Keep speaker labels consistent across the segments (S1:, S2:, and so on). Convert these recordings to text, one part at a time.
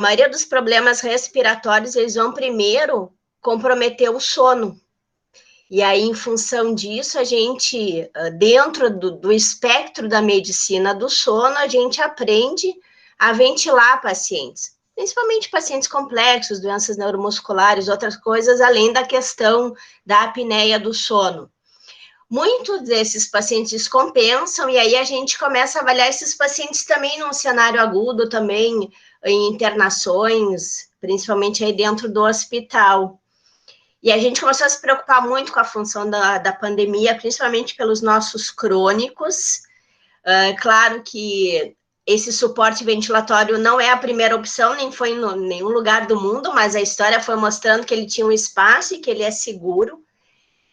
S1: A maioria dos problemas respiratórios, eles vão primeiro comprometer o sono. E aí, em função disso, a gente, dentro do espectro da medicina do sono, a gente aprende a ventilar pacientes, principalmente pacientes complexos, doenças neuromusculares, outras coisas, além da questão da apneia do sono. Muitos desses pacientes descompensam, e aí a gente começa a avaliar esses pacientes também num cenário agudo, também em internações, principalmente aí dentro do hospital. E a gente começou a se preocupar muito com a função da pandemia, principalmente pelos nossos crônicos. Claro que esse suporte ventilatório não é a primeira opção, nem foi em nenhum lugar do mundo, mas a história foi mostrando que ele tinha um espaço e que ele é seguro.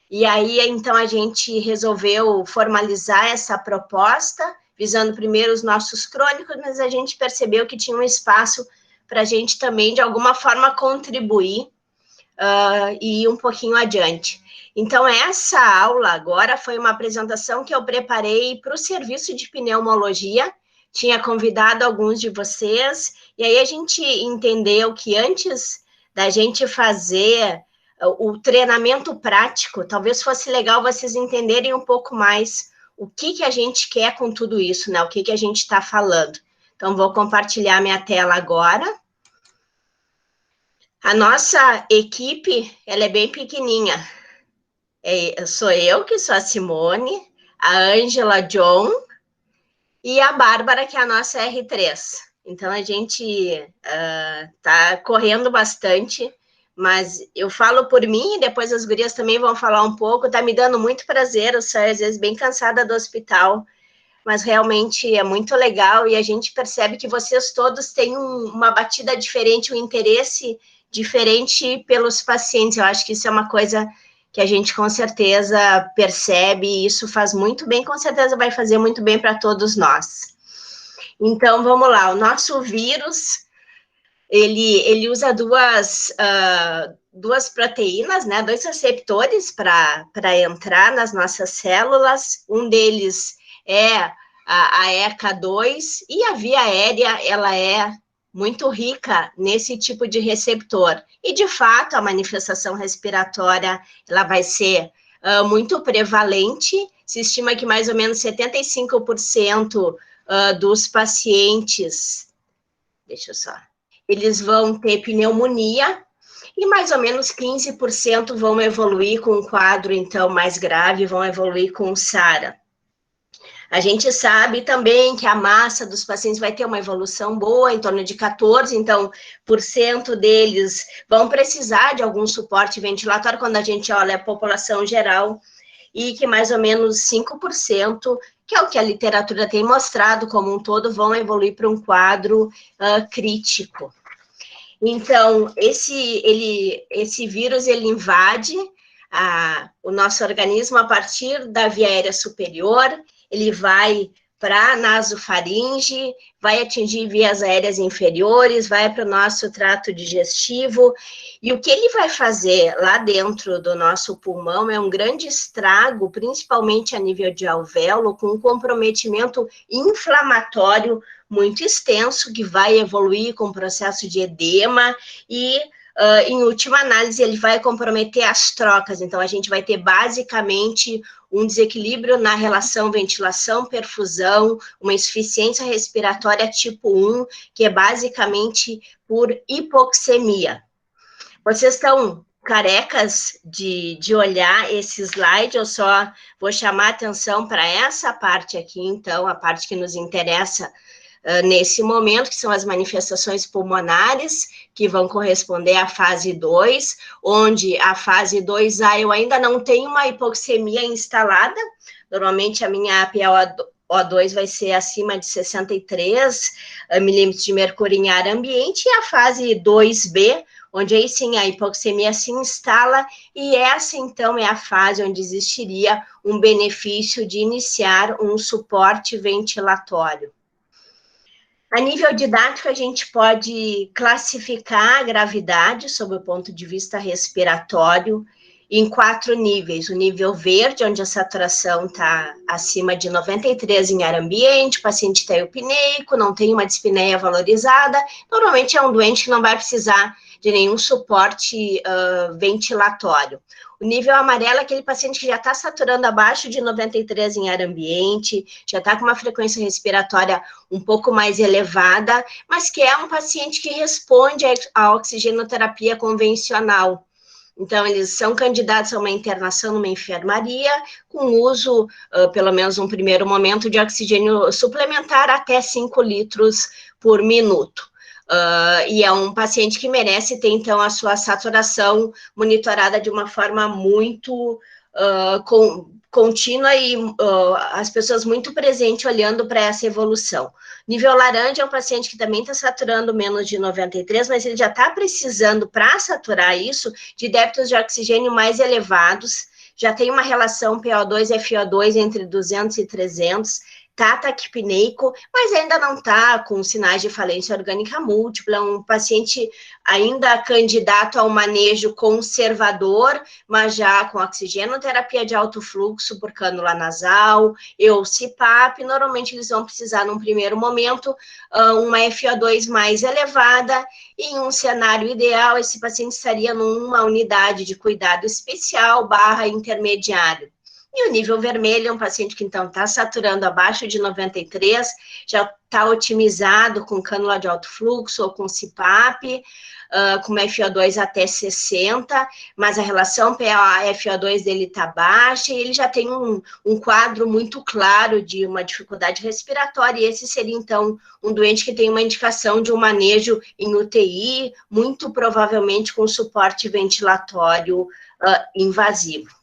S1: E aí, então, a gente resolveu formalizar essa proposta, visando primeiro os nossos crônicos, mas a gente percebeu que tinha um espaço para a gente também, de alguma forma, contribuir e ir um pouquinho adiante. Então, essa aula agora foi uma apresentação que eu preparei para o serviço de pneumologia, tinha convidado alguns de vocês, e aí a gente entendeu que antes da gente fazer o treinamento prático, talvez fosse legal vocês entenderem um pouco mais o que a gente quer com tudo isso, né? O que a gente está falando. Então, vou compartilhar minha tela agora. A nossa equipe, ela é bem pequenininha. Sou eu, que sou a Simone, a Ângela John e a Bárbara, que é a nossa R3. Então, a gente está correndo bastante, mas eu falo por mim e depois as gurias também vão falar um pouco. Está me dando muito prazer, eu saio às vezes bem cansada do hospital, mas realmente é muito legal e a gente percebe que vocês todos têm uma batida diferente, um interesse diferente pelos pacientes. Eu acho que isso é uma coisa que a gente com certeza percebe e isso faz muito bem, com certeza vai fazer muito bem para todos nós. Então, vamos lá, o nosso vírus, ele usa duas proteínas, né, dois receptores para entrar nas nossas células, um deles é a ECA2, e a via aérea, ela é muito rica nesse tipo de receptor. E, de fato, a manifestação respiratória, ela vai ser muito prevalente, se estima que mais ou menos 75% dos pacientes, deixa eu só, eles vão ter pneumonia, e mais ou menos 15% vão evoluir com um quadro, então, mais grave, vão evoluir com SARA. A gente sabe também que a massa dos pacientes vai ter uma evolução boa, em torno de 14%, então, por cento deles vão precisar de algum suporte ventilatório quando a gente olha a população geral, e que mais ou menos 5%, que é o que a literatura tem mostrado como um todo, vão evoluir para um quadro crítico. Então, esse vírus, ele invade o nosso organismo a partir da via aérea superior, ele vai para a nasofaringe, vai atingir vias aéreas inferiores, vai para o nosso trato digestivo, e o que ele vai fazer lá dentro do nosso pulmão é um grande estrago, principalmente a nível de alvéolo, com um comprometimento inflamatório muito extenso, que vai evoluir com o processo de edema e, em última análise, ele vai comprometer as trocas. Então, a gente vai ter basicamente um desequilíbrio na relação ventilação-perfusão, uma insuficiência respiratória tipo 1, que é basicamente por hipoxemia. Vocês estão carecas de olhar esse slide, eu só vou chamar atenção para essa parte aqui, então, a parte que nos interessa nesse momento, que são as manifestações pulmonares, que vão corresponder à fase 2, onde a fase 2A eu ainda não tenho uma hipoxemia instalada, normalmente a minha PaO2 vai ser acima de 63 milímetros de mercúrio em ar ambiente, e a fase 2B, onde aí sim a hipoxemia se instala, e essa então é a fase onde existiria um benefício de iniciar um suporte ventilatório. A nível didático, a gente pode classificar a gravidade sob o ponto de vista respiratório em 4 níveis. O nível verde, onde a saturação está acima de 93 em ar ambiente, o paciente está eupneico, não tem uma dispneia valorizada, normalmente é um doente que não vai precisar de nenhum suporte ventilatório. O nível amarelo é aquele paciente que já está saturando abaixo de 93 em ar ambiente, já está com uma frequência respiratória um pouco mais elevada, mas que é um paciente que responde à oxigenoterapia convencional. Então, eles são candidatos a uma internação numa enfermaria, com uso, pelo menos num primeiro momento, de oxigênio suplementar até 5 litros por minuto. E é um paciente que merece ter, então, a sua saturação monitorada de uma forma muito contínua e as pessoas muito presentes olhando para essa evolução. Nível laranja é um paciente que também está saturando menos de 93, mas ele já está precisando, para saturar isso, de débitos de oxigênio mais elevados, já tem uma relação PO2-FO2 entre 200 e 300, está taquipneico, mas ainda não está com sinais de falência orgânica múltipla, um paciente ainda candidato ao manejo conservador, mas já com oxigenoterapia de alto fluxo por cânula nasal, ou CPAP, normalmente eles vão precisar, num primeiro momento, uma FO2 mais elevada, e em um cenário ideal, esse paciente estaria numa unidade de cuidado especial / intermediário. E o nível vermelho é um paciente que, então, está saturando abaixo de 93, já está otimizado com cânula de alto fluxo ou com CPAP, com uma FO2 até 60, mas a relação PA-FO2 dele está baixa e ele já tem um quadro muito claro de uma dificuldade respiratória, e esse seria, então, um doente que tem uma indicação de um manejo em UTI, muito provavelmente com suporte ventilatório invasivo.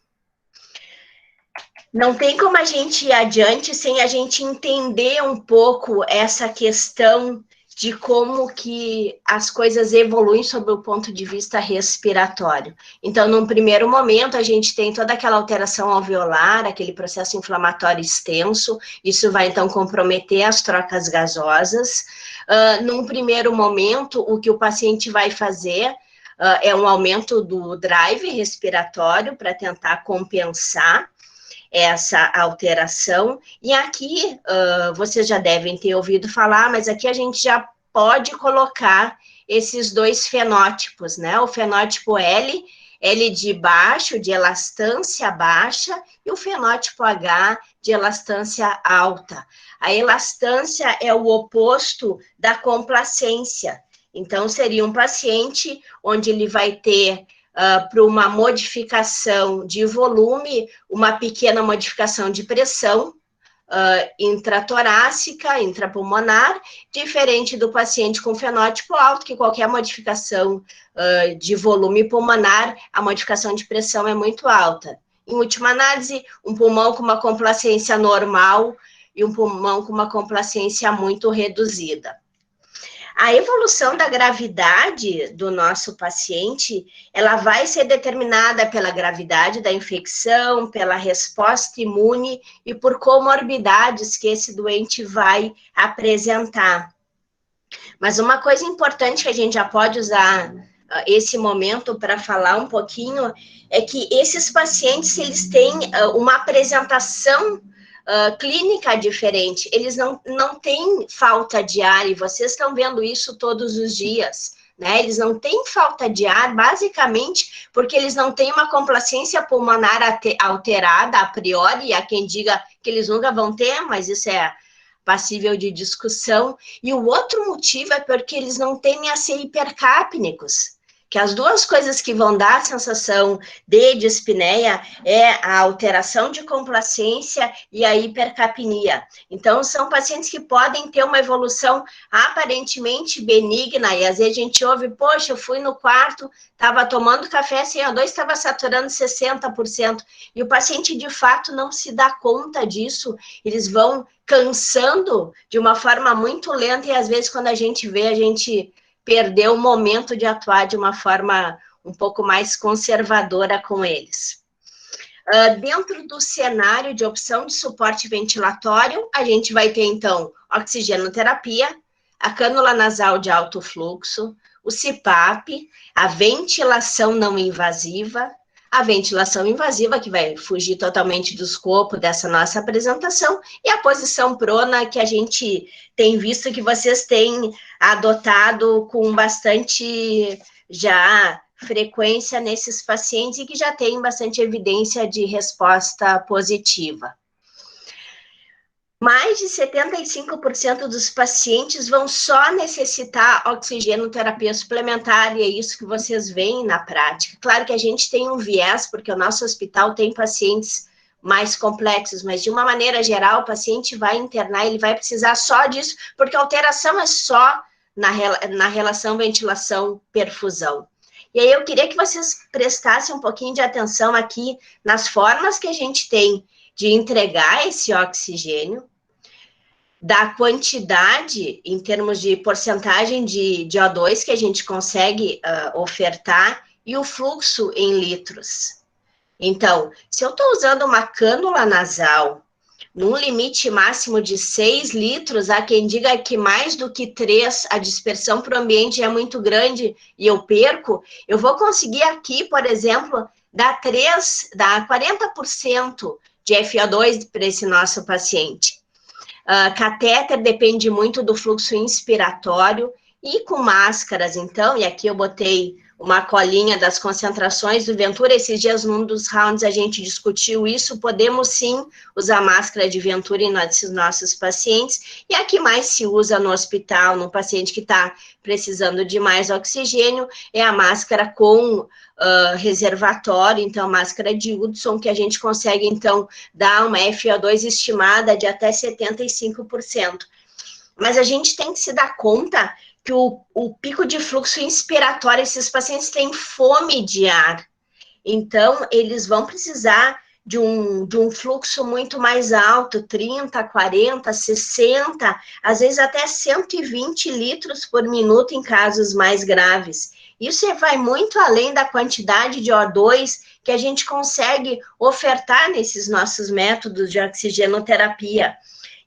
S1: Não tem como a gente ir adiante sem a gente entender um pouco essa questão de como que as coisas evoluem sob o ponto de vista respiratório. Então, num primeiro momento, a gente tem toda aquela alteração alveolar, aquele processo inflamatório extenso, isso vai, então, comprometer as trocas gasosas. Num primeiro momento, o que o paciente vai fazer é um aumento do drive respiratório para tentar compensar essa alteração, e aqui vocês já devem ter ouvido falar, mas aqui a gente já pode colocar esses 2 fenótipos, né? O fenótipo L de baixo, de elastância baixa, e o fenótipo H de elastância alta. A elastância é o oposto da complacência. Então, seria um paciente onde ele vai ter para uma modificação de volume, uma pequena modificação de pressão intratorácica, intrapulmonar, diferente do paciente com fenótipo alto, que qualquer modificação de volume pulmonar, a modificação de pressão é muito alta. Em última análise, um pulmão com uma complacência normal e um pulmão com uma complacência muito reduzida. A evolução da gravidade do nosso paciente, ela vai ser determinada pela gravidade da infecção, pela resposta imune e por comorbidades que esse doente vai apresentar. Mas uma coisa importante que a gente já pode usar esse momento para falar um pouquinho é que esses pacientes, eles têm uma apresentação clínica diferente, eles não têm falta de ar, e vocês estão vendo isso todos os dias, né? Eles não têm falta de ar, basicamente, porque eles não têm uma complacência pulmonar alterada a priori, e há quem diga que eles nunca vão ter, mas isso é passível de discussão, e o outro motivo é porque eles não tendem a ser hipercápnicos, que as 2 coisas que vão dar a sensação de dispneia é a alteração de complacência e a hipercapnia. Então, são pacientes que podem ter uma evolução aparentemente benigna, e às vezes a gente ouve, poxa, eu fui no quarto, estava tomando café CO2, estava saturando 60%, e o paciente, de fato, não se dá conta disso, eles vão cansando de uma forma muito lenta, e às vezes, quando a gente vê, a gente perdeu o momento de atuar de uma forma um pouco mais conservadora com eles. Dentro do cenário de opção de suporte ventilatório, a gente vai ter, então, oxigenoterapia, a cânula nasal de alto fluxo, o CPAP, a ventilação não invasiva, a ventilação invasiva, que vai fugir totalmente do escopo dessa nossa apresentação, e a posição prona, que a gente tem visto que vocês têm adotado com bastante já frequência nesses pacientes e que já tem bastante evidência de resposta positiva. Mais de 75% dos pacientes vão só necessitar oxigenoterapia suplementar, e é isso que vocês veem na prática. Claro que a gente tem um viés, porque o nosso hospital tem pacientes mais complexos, mas de uma maneira geral, o paciente vai internar, ele vai precisar só disso, porque a alteração é só na relação ventilação-perfusão. E aí eu queria que vocês prestassem um pouquinho de atenção aqui nas formas que a gente tem de entregar esse oxigênio, da quantidade, em termos de porcentagem de O2 que a gente consegue ofertar, e o fluxo em litros. Então, se eu estou usando uma cânula nasal, num limite máximo de 6 litros, há quem diga que mais do que 3, a dispersão para o ambiente é muito grande e eu perco, eu vou conseguir aqui, por exemplo, dar 40% de FO2 para esse nosso paciente. Catéter depende muito do fluxo inspiratório, e com máscaras, então, e aqui eu botei uma colinha das concentrações do Ventura. Esses dias, num dos rounds, a gente discutiu isso. Podemos sim usar máscara de Ventura em nossos pacientes, e a que mais se usa no hospital, no paciente que está precisando de mais oxigênio, é a máscara com reservatório, então máscara de Hudson, que a gente consegue então dar uma FO2 estimada de até 75%. Mas a gente tem que se dar conta que o pico de fluxo inspiratório, esses pacientes têm fome de ar, então eles vão precisar de um fluxo muito mais alto, 30, 40, 60, às vezes até 120 litros por minuto em casos mais graves. Isso vai muito além da quantidade de O2 que a gente consegue ofertar nesses nossos métodos de oxigenoterapia.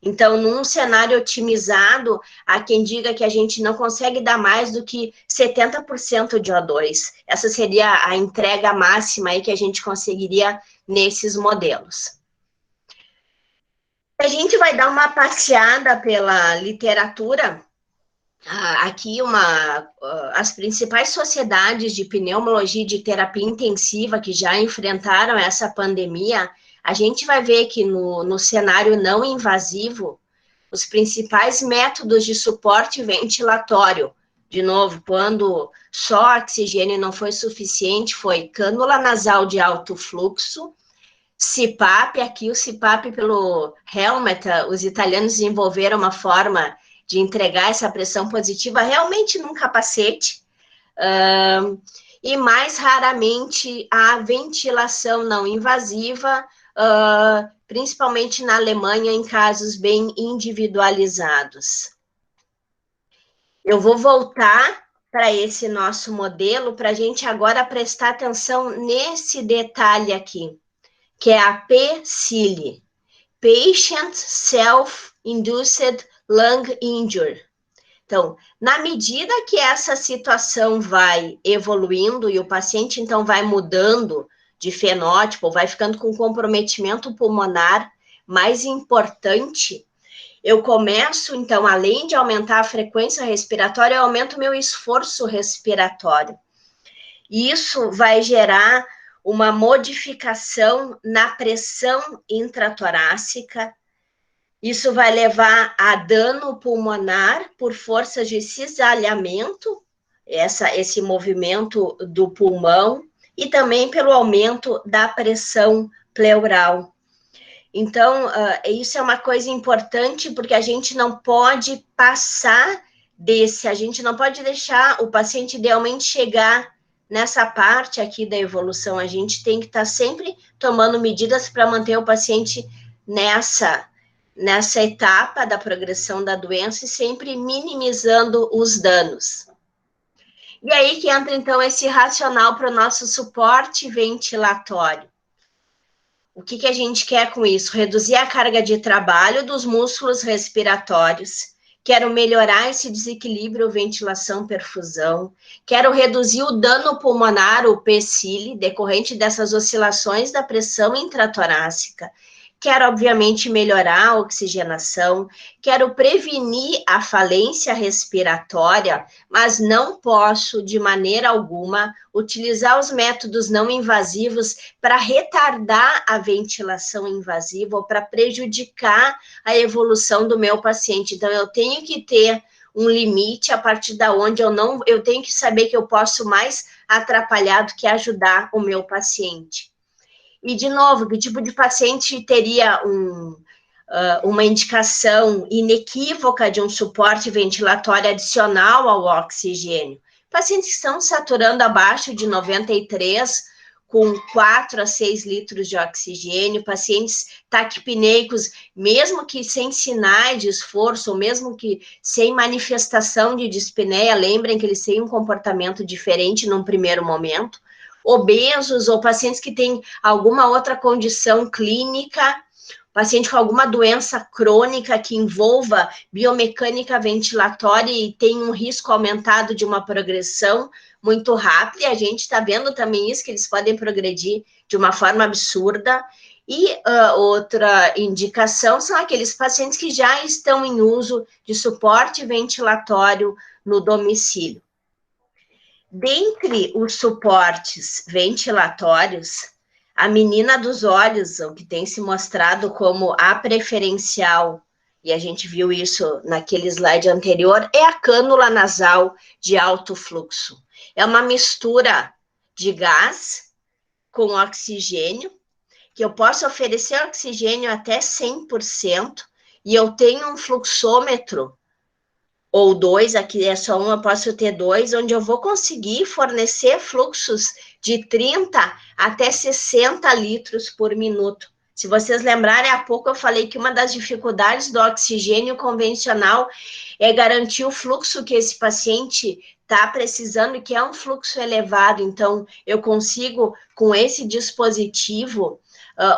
S1: Então, num cenário otimizado, há quem diga que a gente não consegue dar mais do que 70% de O2. Essa seria a entrega máxima aí que a gente conseguiria nesses modelos. A gente vai dar uma passeada pela literatura. Aqui, as principais sociedades de pneumologia e de terapia intensiva que já enfrentaram essa pandemia, a gente vai ver que no cenário não invasivo, os principais métodos de suporte ventilatório, de novo, quando só oxigênio não foi suficiente, foi cânula nasal de alto fluxo, CPAP. Aqui o CPAP pelo Helmet, os italianos desenvolveram uma forma de entregar essa pressão positiva realmente num capacete, e mais raramente a ventilação não invasiva, principalmente na Alemanha, em casos bem individualizados. Eu vou voltar para esse nosso modelo, para a gente agora prestar atenção nesse detalhe aqui, que é a PSILI, Patient Self-Induced Lung Injury. Então, na medida que essa situação vai evoluindo e o paciente, então, vai mudando de fenótipo, vai ficando com comprometimento pulmonar mais importante, eu começo, então, além de aumentar a frequência respiratória, eu aumento meu esforço respiratório. E isso vai gerar uma modificação na pressão intratorácica. Isso vai levar a dano pulmonar por forças de cisalhamento, esse movimento do pulmão, e também pelo aumento da pressão pleural. Então, isso é uma coisa importante, porque a gente não pode passar a gente não pode deixar o paciente idealmente chegar nessa parte aqui da evolução. A gente tem que estar sempre tomando medidas para manter o paciente nessa etapa da progressão da doença e sempre minimizando os danos. E aí que entra, então, esse racional para o nosso suporte ventilatório. O que a gente quer com isso? Reduzir a carga de trabalho dos músculos respiratórios, quero melhorar esse desequilíbrio ventilação-perfusão, quero reduzir o dano pulmonar, o PSIL, decorrente dessas oscilações da pressão intratorácica, quero, obviamente, melhorar a oxigenação, quero prevenir a falência respiratória, mas não posso, de maneira alguma, utilizar os métodos não invasivos para retardar a ventilação invasiva ou para prejudicar a evolução do meu paciente. Então, eu tenho que ter um limite a partir da onde eu tenho que saber que eu posso mais atrapalhar do que ajudar o meu paciente. E, de novo, que tipo de paciente teria uma indicação inequívoca de um suporte ventilatório adicional ao oxigênio? Pacientes que estão saturando abaixo de 93, com 4 a 6 litros de oxigênio, pacientes taquipneicos, mesmo que sem sinais de esforço, ou mesmo que sem manifestação de dispneia, lembrem que eles têm um comportamento diferente num primeiro momento, obesos ou pacientes que têm alguma outra condição clínica, paciente com alguma doença crônica que envolva biomecânica ventilatória e tem um risco aumentado de uma progressão muito rápida, e a gente está vendo também isso, que eles podem progredir de uma forma absurda. E outra indicação são aqueles pacientes que já estão em uso de suporte ventilatório no domicílio. Dentre os suportes ventilatórios, a menina dos olhos, o que tem se mostrado como a preferencial, e a gente viu isso naquele slide anterior, é a cânula nasal de alto fluxo. É uma mistura de gás com oxigênio, que eu posso oferecer oxigênio até 100%, e eu tenho um fluxômetro ou 2, aqui é só um, eu posso ter 2, onde eu vou conseguir fornecer fluxos de 30 até 60 litros por minuto. Se vocês lembrarem, há pouco eu falei que uma das dificuldades do oxigênio convencional é garantir o fluxo que esse paciente está precisando, que é um fluxo elevado. Então, eu consigo, com esse dispositivo,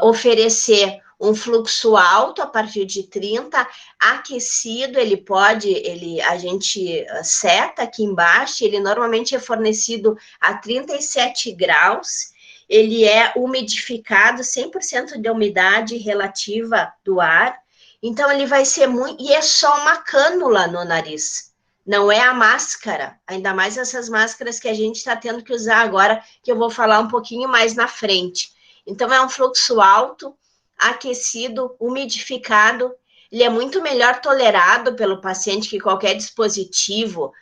S1: oferecer um fluxo alto a partir de 30, aquecido, a gente seta aqui embaixo, ele normalmente é fornecido a 37 graus, ele é umidificado, 100% de umidade relativa do ar, então ele vai ser muito, e é só uma cânula no nariz, não é a máscara, ainda mais essas máscaras que a gente está tendo que usar agora, que eu vou falar um pouquinho mais na frente. Então, é um fluxo alto, aquecido, umidificado, ele é muito melhor tolerado pelo paciente que qualquer dispositivo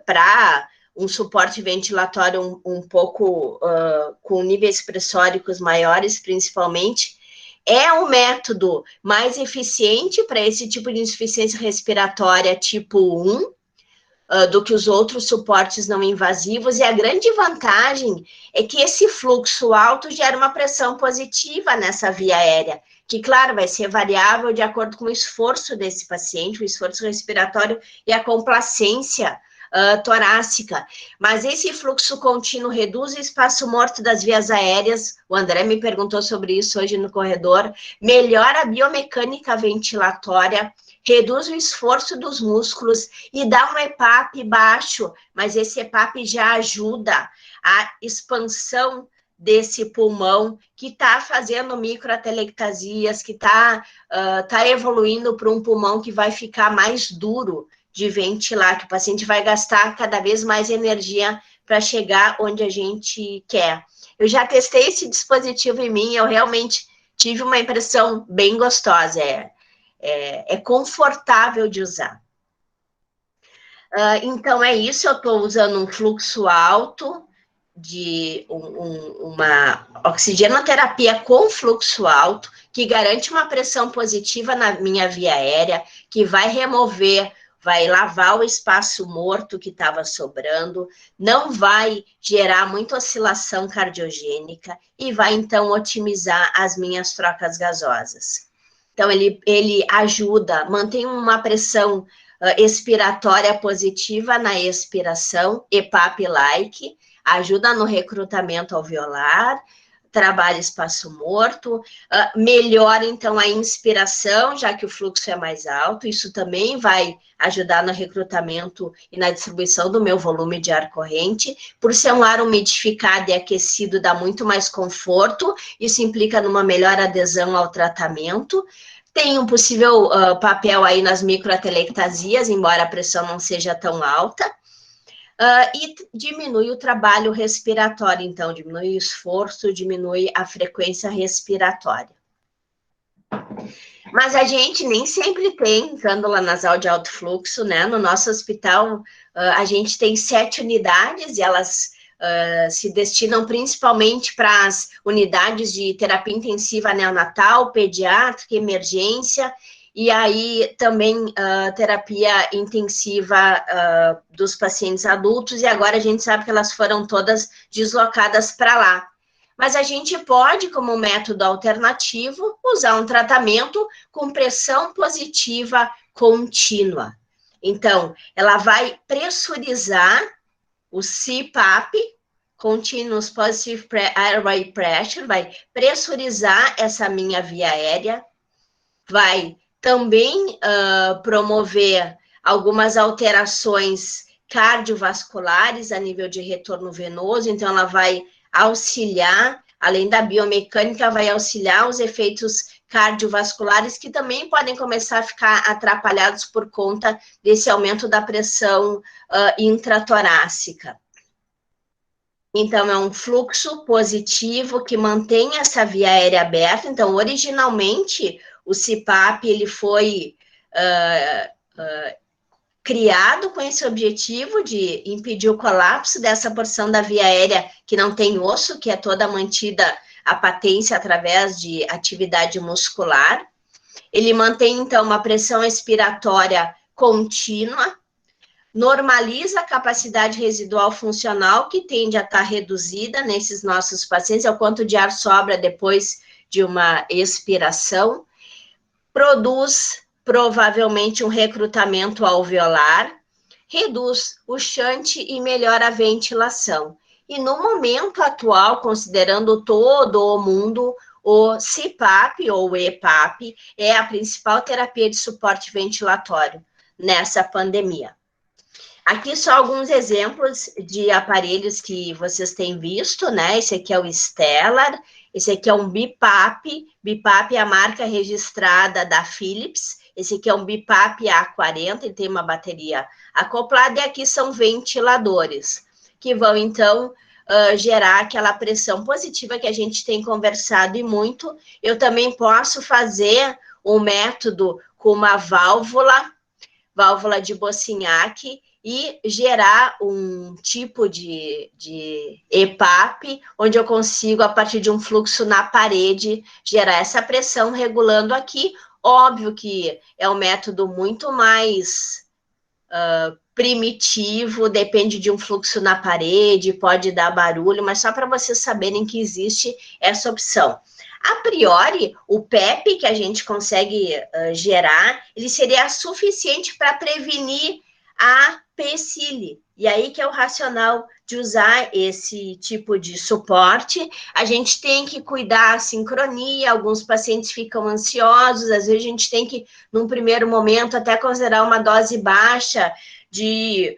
S1: para um suporte ventilatório um pouco com níveis pressóricos maiores, principalmente. É um método mais eficiente para esse tipo de insuficiência respiratória tipo 1, do que os outros suportes não invasivos, e a grande vantagem é que esse fluxo alto gera uma pressão positiva nessa via aérea, que, claro, vai ser variável de acordo com o esforço desse paciente, o esforço respiratório e a complacência torácica, mas esse fluxo contínuo reduz o espaço morto das vias aéreas, o André me perguntou sobre isso hoje no corredor, melhora a biomecânica ventilatória, reduz o esforço dos músculos e dá um EPAP baixo, mas esse EPAP já ajuda a expansão desse pulmão que está fazendo microatelectasias, que está evoluindo para um pulmão que vai ficar mais duro de ventilar, que o paciente vai gastar cada vez mais energia para chegar onde a gente quer. Eu já testei esse dispositivo em mim, eu realmente tive uma impressão bem gostosa, é confortável de usar. Então, é isso, eu estou usando um fluxo alto de uma oxigenoterapia com fluxo alto, que garante uma pressão positiva na minha via aérea, que vai lavar o espaço morto que estava sobrando, não vai gerar muita oscilação cardiogênica e vai, então, otimizar as minhas trocas gasosas. Então, ele ajuda, mantém uma pressão expiratória positiva na expiração, EPAP-like, ajuda no recrutamento alveolar, trabalha espaço morto, melhora, então, a inspiração, já que o fluxo é mais alto, isso também vai ajudar no recrutamento e na distribuição do meu volume de ar corrente. Por ser um ar umidificado e aquecido, dá muito mais conforto, isso implica numa melhor adesão ao tratamento. Tem um possível papel aí nas microatelectasias, embora a pressão não seja tão alta. E diminui o trabalho respiratório, então, diminui o esforço, diminui a frequência respiratória. Mas a gente nem sempre tem cânula nasal de alto fluxo, né? No nosso hospital, a gente tem 7 unidades e elas se destinam principalmente para as unidades de terapia intensiva neonatal, pediátrica, emergência, e aí também terapia intensiva dos pacientes adultos, e agora a gente sabe que elas foram todas deslocadas para lá. Mas a gente pode, como método alternativo, usar um tratamento com pressão positiva contínua. Então, ela vai pressurizar o CPAP, Continuous Positive Airway Pressure, vai pressurizar essa minha via aérea, vai também promover algumas alterações cardiovasculares a nível de retorno venoso, então ela vai auxiliar, além da biomecânica, vai auxiliar os efeitos cardiovasculares que também podem começar a ficar atrapalhados por conta desse aumento da pressão intratorácica. Então, é um fluxo positivo que mantém essa via aérea aberta. Então, originalmente, o CPAP, ele foi criado com esse objetivo de impedir o colapso dessa porção da via aérea que não tem osso, que é toda mantida a patência através de atividade muscular. Ele mantém, então, uma pressão expiratória contínua, normaliza a capacidade residual funcional, que tende a estar reduzida nesses nossos pacientes, é o quanto de ar sobra depois de uma expiração, produz provavelmente um recrutamento alveolar, reduz o shunt e melhora a ventilação. E no momento atual, considerando todo o mundo, o CPAP ou EPAP é a principal terapia de suporte ventilatório nessa pandemia. Aqui só alguns exemplos de aparelhos que vocês têm visto, né? Esse aqui é o Stellar, esse aqui é um BiPAP, BiPAP é a marca registrada da Philips, esse aqui é um BiPAP A40, ele tem uma bateria acoplada, e aqui são ventiladores, que vão, então, gerar aquela pressão positiva que a gente tem conversado e muito. Eu também posso fazer um método com uma válvula de Bossignac, e gerar um tipo de EPAP, onde eu consigo, a partir de um fluxo na parede, gerar essa pressão regulando aqui. Óbvio que é um método muito mais primitivo, depende de um fluxo na parede, pode dar barulho, mas só para vocês saberem que existe essa opção. A priori, o PEP que a gente consegue gerar, ele seria suficiente para prevenir a PCIL. E aí que é o racional de usar esse tipo de suporte. A gente tem que cuidar a sincronia, alguns pacientes ficam ansiosos, às vezes a gente tem que, num primeiro momento, até considerar uma dose baixa de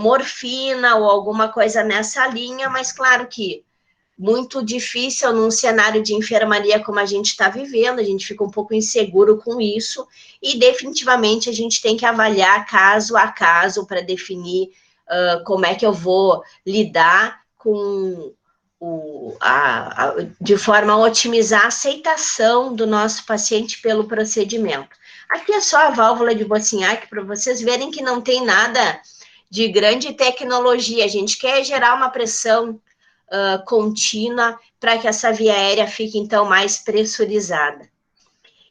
S1: morfina ou alguma coisa nessa linha, mas claro que muito difícil num cenário de enfermaria como a gente está vivendo, a gente fica um pouco inseguro com isso, e definitivamente a gente tem que avaliar caso a caso para definir como é que eu vou lidar com de forma a otimizar a aceitação do nosso paciente pelo procedimento. Aqui é só a válvula de Bossignac, para vocês verem que não tem nada de grande tecnologia, a gente quer gerar uma pressão contínua para que essa via aérea fique, então, mais pressurizada.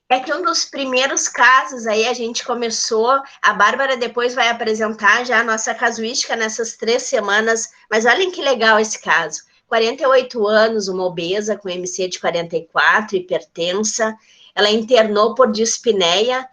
S1: É que um dos primeiros casos aí a gente começou, a Bárbara depois vai apresentar já a nossa casuística nessas 3 semanas, mas olhem que legal esse caso. 48 anos, uma obesa com MC de 44, hipertensa, ela internou por dispneia,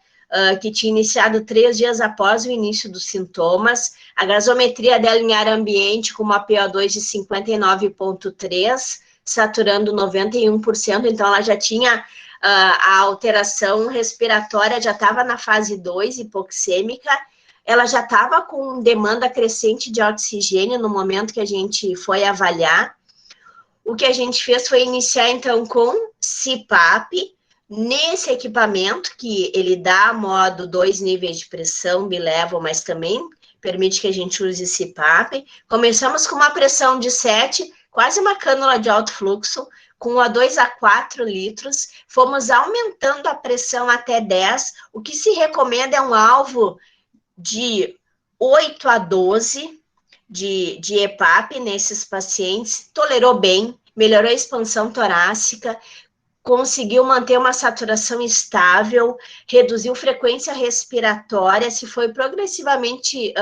S1: que tinha iniciado 3 dias após o início dos sintomas, a gasometria dela em ar ambiente com uma PO2 de 59,3, saturando 91%, então ela já tinha a alteração respiratória, já estava na fase 2, hipoxêmica, ela já estava com demanda crescente de oxigênio no momento que a gente foi avaliar. O que a gente fez foi iniciar, então, com CPAP, nesse equipamento, que ele dá modo 2 níveis de pressão, bilevel, mas também permite que a gente use CPAP. Começamos com uma pressão de 7, quase uma cânula de alto fluxo, com a 2 a 4 litros, fomos aumentando a pressão até 10, o que se recomenda é um alvo de 8 a 12 de EPAP nesses pacientes, tolerou bem, melhorou a expansão torácica, conseguiu manter uma saturação estável, reduziu frequência respiratória, se foi progressivamente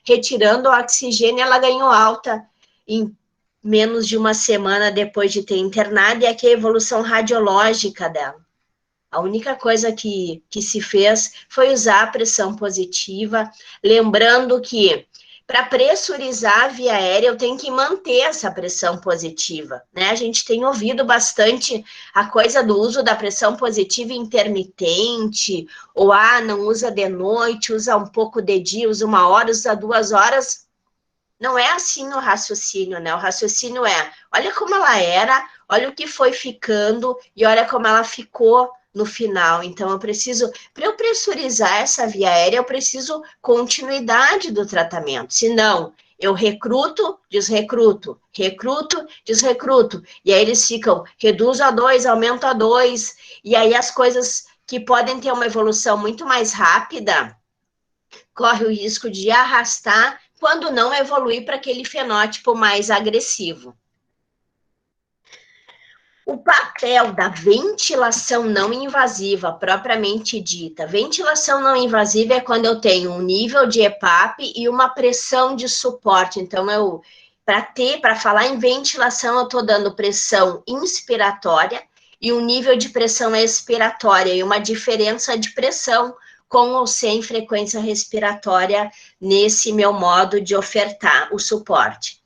S1: retirando o oxigênio, ela ganhou alta em menos de uma semana depois de ter internado, e aqui a evolução radiológica dela. A única coisa que se fez foi usar a pressão positiva, lembrando que para pressurizar a via aérea, eu tenho que manter essa pressão positiva, né? A gente tem ouvido bastante a coisa do uso da pressão positiva intermitente, ou não usa de noite, usa um pouco de dia, usa 1 hora, usa 2 horas. Não é assim o raciocínio, né? O raciocínio é, olha como ela era, olha o que foi ficando e olha como ela ficou no final. Então, eu preciso, para eu pressurizar essa via aérea, eu preciso continuidade do tratamento. Senão, eu recruto, desrecruto, recruto, desrecruto. E aí eles ficam, reduzo a 2, aumento a 2. E aí as coisas que podem ter uma evolução muito mais rápida, corre o risco de arrastar quando não evoluir para aquele fenótipo mais agressivo. O papel da ventilação não invasiva, propriamente dita. Ventilação não invasiva é quando eu tenho um nível de EPAP e uma pressão de suporte. Então, para falar em ventilação, eu estou dando pressão inspiratória e um nível de pressão expiratória e uma diferença de pressão com ou sem frequência respiratória nesse meu modo de ofertar o suporte.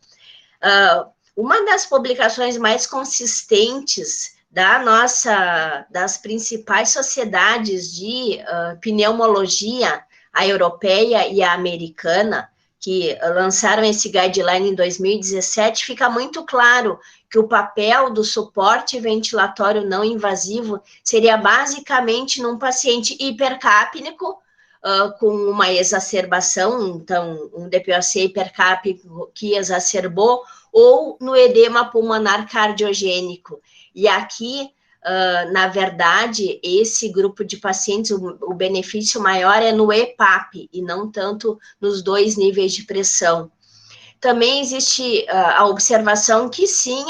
S1: Uma das publicações mais consistentes das principais sociedades de pneumologia, a europeia e a americana, que lançaram esse guideline em 2017, fica muito claro que o papel do suporte ventilatório não invasivo seria basicamente num paciente hipercápnico, com uma exacerbação, então um DPOC hipercápnico que exacerbou, ou no edema pulmonar cardiogênico. E aqui, na verdade, esse grupo de pacientes, o benefício maior é no EPAP, e não tanto nos 2 níveis de pressão. Também existe a observação que sim,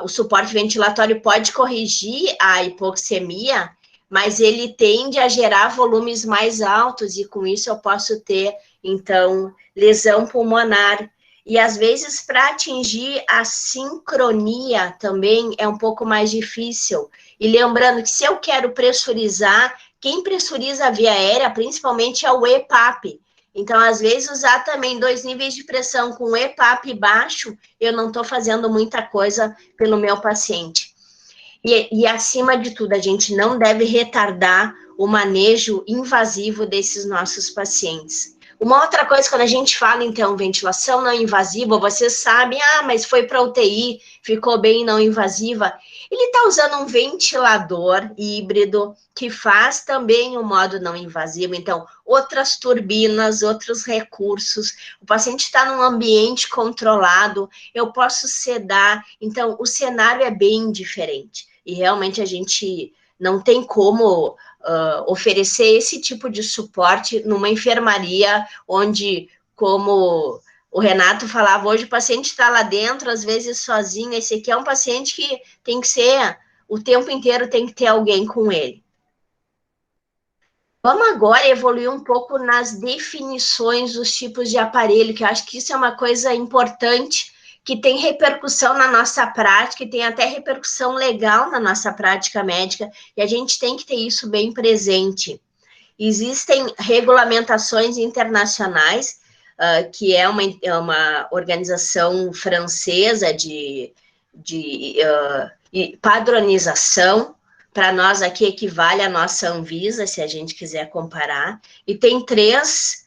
S1: o suporte ventilatório pode corrigir a hipoxemia, mas ele tende a gerar volumes mais altos, e com isso eu posso ter, então, lesão pulmonar. E, às vezes, para atingir a sincronia também é um pouco mais difícil. E lembrando que se eu quero pressurizar, quem pressuriza a via aérea, principalmente, é o EPAP. Então, às vezes, usar também 2 níveis de pressão com EPAP baixo, eu não estou fazendo muita coisa pelo meu paciente. E, acima de tudo, a gente não deve retardar o manejo invasivo desses nossos pacientes. Uma outra coisa, quando a gente fala, então, ventilação não invasiva, vocês sabem, mas foi para UTI, ficou bem não invasiva. Ele está usando um ventilador híbrido, que faz também o modo não invasivo, então, outras turbinas, outros recursos, o paciente está num ambiente controlado, eu posso sedar, então, o cenário é bem diferente. E realmente a gente não tem como oferecer esse tipo de suporte numa enfermaria onde, como o Renato falava, hoje o paciente está lá dentro, às vezes sozinho. Esse aqui é um paciente que tem que ser, o tempo inteiro tem que ter alguém com ele. Vamos agora evoluir um pouco nas definições dos tipos de aparelho, que eu acho que isso é uma coisa importante, que tem repercussão na nossa prática, e tem até repercussão legal na nossa prática médica, e a gente tem que ter isso bem presente. Existem regulamentações internacionais, que é uma organização francesa de e padronização. Para nós aqui equivale à nossa Anvisa, se a gente quiser comparar, e tem 3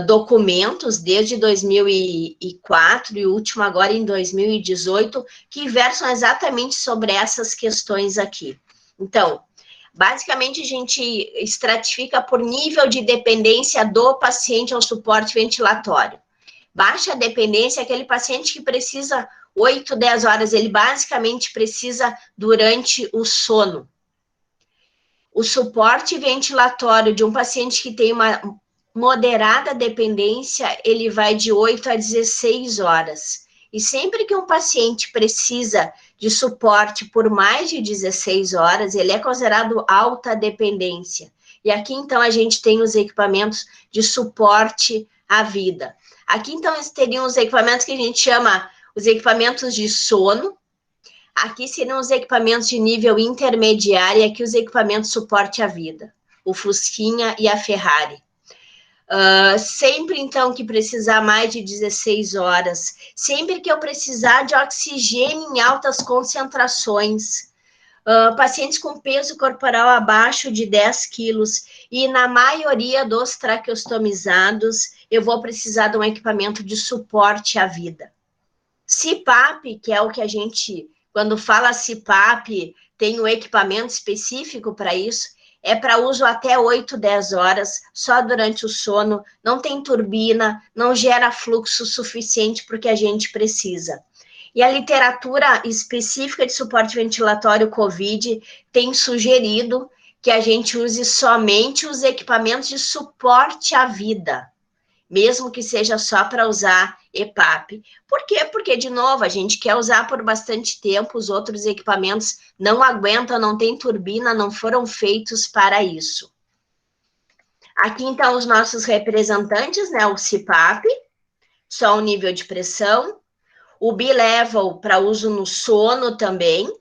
S1: documentos desde 2004 e o último agora em 2018, que versam exatamente sobre essas questões aqui. Então, basicamente a gente estratifica por nível de dependência do paciente ao suporte ventilatório. Baixa dependência é aquele paciente que precisa 8, 10 horas, ele basicamente precisa durante o sono. O suporte ventilatório de um paciente que tem uma moderada dependência, ele vai de 8 a 16 horas. E sempre que um paciente precisa de suporte por mais de 16 horas, ele é considerado alta dependência. E aqui, então, a gente tem os equipamentos de suporte à vida. Aqui, então, teriam os equipamentos que a gente chama os equipamentos de sono. Aqui seriam os equipamentos de nível intermediário e aqui os equipamentos de suporte à vida, o Fusquinha e a Ferrari. Sempre, então, que precisar mais de 16 horas, sempre que eu precisar de oxigênio em altas concentrações, pacientes com peso corporal abaixo de 10 quilos e na maioria dos traqueostomizados, eu vou precisar de um equipamento de suporte à vida. CPAP, que é o que a gente... Quando fala CPAP, tem um equipamento específico para isso, é para uso até 8, 10 horas, só durante o sono, não tem turbina, não gera fluxo suficiente porque a gente precisa. E a literatura específica de suporte ventilatório COVID tem sugerido que a gente use somente os equipamentos de suporte à vida, mesmo que seja só para usar EPAP. Por quê? Porque, de novo, a gente quer usar por bastante tempo, os outros equipamentos não aguentam, não tem turbina, não foram feitos para isso. Aqui, então, os nossos representantes, né, o CPAP, só o nível de pressão, o B-Level para uso no sono também,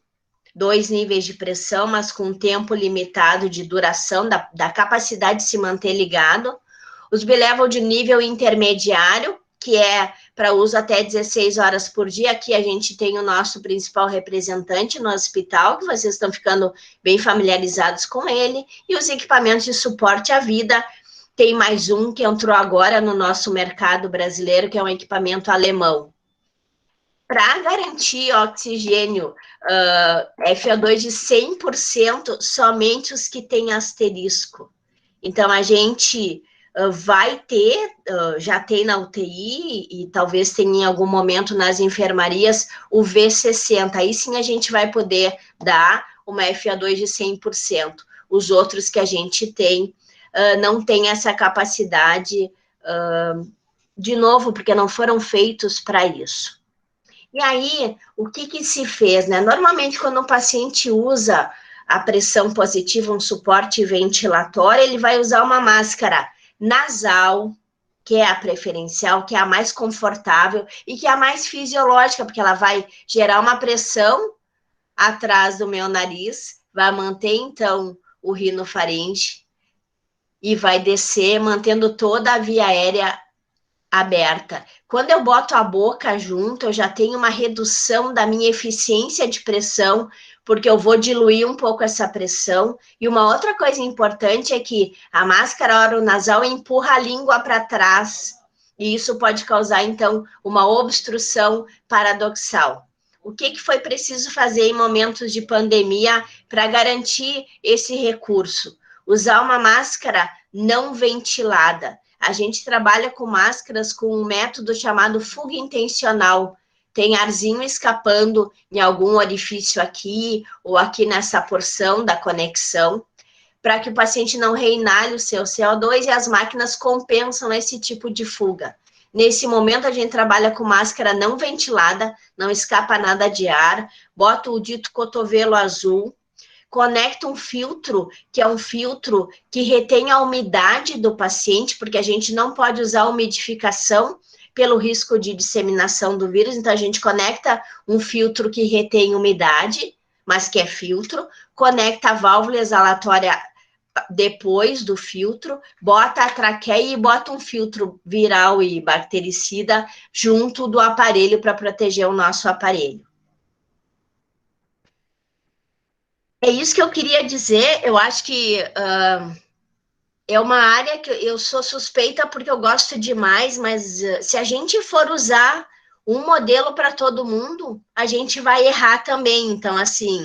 S1: 2 níveis de pressão, mas com tempo limitado de duração, da capacidade de se manter ligado, os B-Level de nível intermediário, que é para uso até 16 horas por dia. Aqui a gente tem o nosso principal representante no hospital, que vocês estão ficando bem familiarizados com ele, e os equipamentos de suporte à vida. Tem mais um que entrou agora no nosso mercado brasileiro, que é um equipamento alemão. Para garantir oxigênio FO2 de 100%, somente os que têm asterisco. Então, a gente vai ter, já tem na UTI e talvez tenha em algum momento nas enfermarias o V60. Aí sim a gente vai poder dar uma FO2 de 100%. Os outros que a gente tem não tem essa capacidade, de novo, porque não foram feitos para isso. E aí, o que se fez, né? Normalmente, quando o paciente usa a pressão positiva, um suporte ventilatório, ele vai usar uma máscara nasal, que é a preferencial, que é a mais confortável e que é a mais fisiológica, porque ela vai gerar uma pressão atrás do meu nariz, vai manter, então, o rinofaringe e vai descer, mantendo toda a via aérea aberta. Quando eu boto a boca junto, eu já tenho uma redução da minha eficiência de pressão, porque eu vou diluir um pouco essa pressão. E uma outra coisa importante é que a máscara oronasal empurra a língua para trás, e isso pode causar, então, uma obstrução paradoxal. O que foi preciso fazer em momentos de pandemia para garantir esse recurso? Usar uma máscara não ventilada. A gente trabalha com máscaras com um método chamado fuga intencional. Tem arzinho escapando em algum orifício aqui ou aqui nessa porção da conexão, para que o paciente não reinale o seu CO2 e as máquinas compensam esse tipo de fuga. Nesse momento, a gente trabalha com máscara não ventilada, não escapa nada de ar, bota o dito cotovelo azul, conecta um filtro, que é um filtro que retém a umidade do paciente, porque a gente não pode usar umidificação pelo risco de disseminação do vírus, então a gente conecta um filtro que retém umidade, mas que é filtro, conecta a válvula exalatória depois do filtro, bota a traqueia e bota um filtro viral e bactericida junto do aparelho para proteger o nosso aparelho. É isso que eu queria dizer. Eu acho que é uma área que eu sou suspeita porque eu gosto demais, mas se a gente for usar um modelo para todo mundo, a gente vai errar também. Então, assim,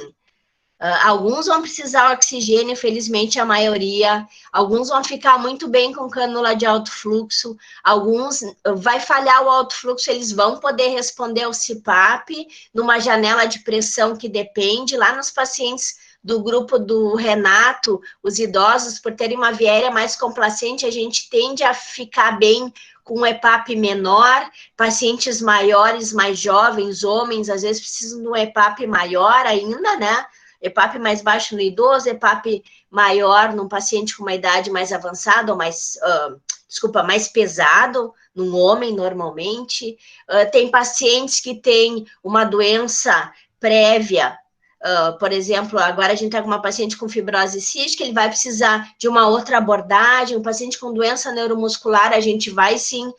S1: alguns vão precisar de oxigênio, infelizmente a maioria. Alguns vão ficar muito bem com cânula de alto fluxo. Alguns vai falhar o alto fluxo, eles vão poder responder ao CPAP numa janela de pressão que depende. Lá nos pacientes do grupo do Renato, os idosos, por terem uma via aérea mais complacente, a gente tende a ficar bem com um EPAP menor. Pacientes maiores, mais jovens, homens, às vezes precisam de um EPAP maior ainda, né? EPAP mais baixo no idoso, EPAP maior num paciente com uma idade mais avançada, ou mais, mais pesado, num homem normalmente. Tem pacientes que têm uma doença prévia, por exemplo, agora a gente está com uma paciente com fibrose cística, ele vai precisar de uma outra abordagem. Um paciente com doença neuromuscular, a gente vai sim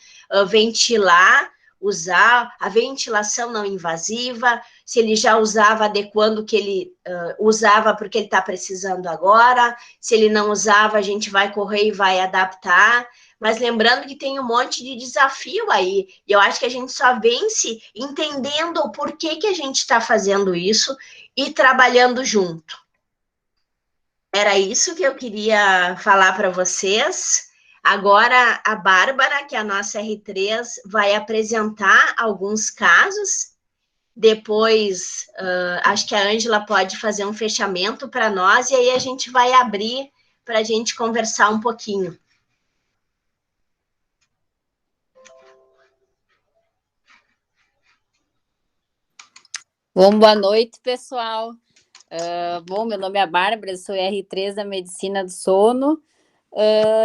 S1: ventilar, usar a ventilação não invasiva. Se ele já usava, adequando o que ele usava porque ele está precisando agora. Se ele não usava, a gente vai correr e vai adaptar. Mas lembrando que tem um monte de desafio aí. E eu acho que a gente só vence entendendo o porquê que a gente está fazendo isso e trabalhando junto. Era isso que eu queria falar para vocês. Agora, a Bárbara, que é a nossa R3, vai apresentar alguns casos. Depois, acho que a Ângela pode fazer um fechamento para nós, e aí a gente vai abrir para a gente conversar um pouquinho.
S2: Bom, boa noite, pessoal. Meu nome é Bárbara, sou R3 da Medicina do Sono.